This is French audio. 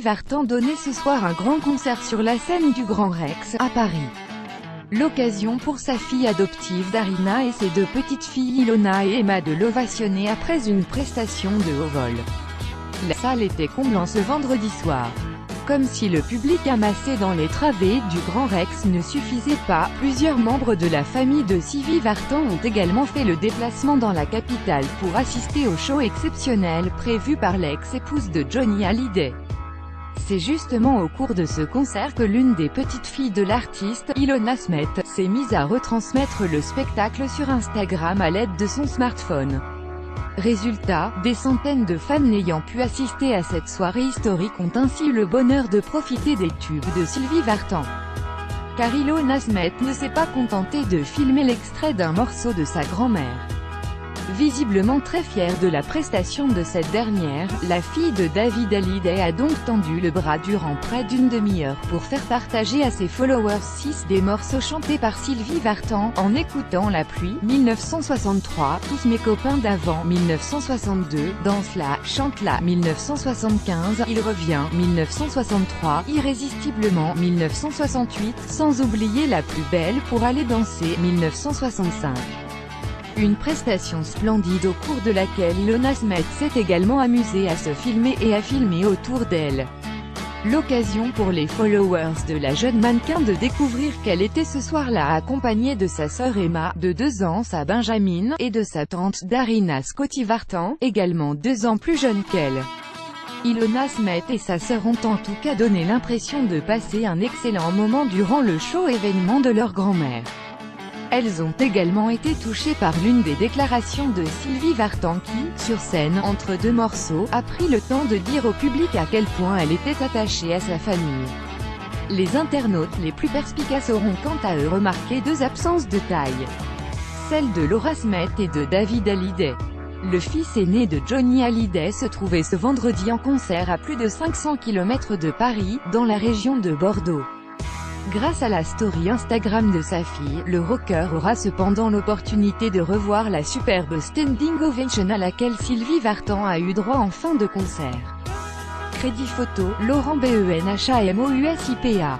Sylvie Vartan donnait ce soir un grand concert sur la scène du Grand Rex, à Paris. L'occasion pour sa fille adoptive Darina et ses deux petites filles Ilona et Emma de l'ovationner après une prestation de haut vol. La salle était comblante ce vendredi soir. Comme si le public amassé dans les travées du Grand Rex ne suffisait pas, plusieurs membres de la famille de Sylvie Vartan ont également fait le déplacement dans la capitale pour assister au show exceptionnel prévu par l'ex-épouse de Johnny Hallyday. C'est justement au cours de ce concert que l'une des petites filles de l'artiste, Ilona Smith, s'est mise à retransmettre le spectacle sur Instagram à l'aide de son smartphone. Résultat, des centaines de fans n'ayant pu assister à cette soirée historique ont ainsi eu le bonheur de profiter des tubes de Sylvie Vartan. Car Ilona Smith ne s'est pas contentée de filmer l'extrait d'un morceau de sa grand-mère. Visiblement très fière de la prestation de cette dernière, la fille de David Hallyday a donc tendu le bras durant près d'une demi-heure pour faire partager à ses followers 6 des morceaux chantés par Sylvie Vartan, en écoutant La pluie, 1963, Tous mes copains d'avant, 1962, Danse-la, Chante-la, 1975, Il revient, 1963, Irrésistiblement, 1968, sans oublier La plus belle pour aller danser, 1965. Une prestation splendide au cours de laquelle Ilona Smith s'est également amusée à se filmer et à filmer autour d'elle. L'occasion pour les followers de la jeune mannequin de découvrir qu'elle était ce soir-là accompagnée de sa sœur Emma, de 2 ans, sa Benjamin, et de sa tante Darina Scotty Vartan, également 2 ans plus jeune qu'elle. Ilona Smith et sa sœur ont en tout cas donné l'impression de passer un excellent moment durant le show événement de leur grand-mère. Elles ont également été touchées par l'une des déclarations de Sylvie Vartan qui, sur scène, entre 2 morceaux, a pris le temps de dire au public à quel point elle était attachée à sa famille. Les internautes les plus perspicaces auront quant à eux remarqué 2 absences de taille. Celle de Laura Smith et de David Hallyday. Le fils aîné de Johnny Hallyday se trouvait ce vendredi en concert à plus de 500 km de Paris, dans la région de Bordeaux. Grâce à la story Instagram de sa fille, le rocker aura cependant l'opportunité de revoir la superbe standing ovation à laquelle Sylvie Vartan a eu droit en fin de concert. Crédit photo, Laurent BENHAMOUSIPA.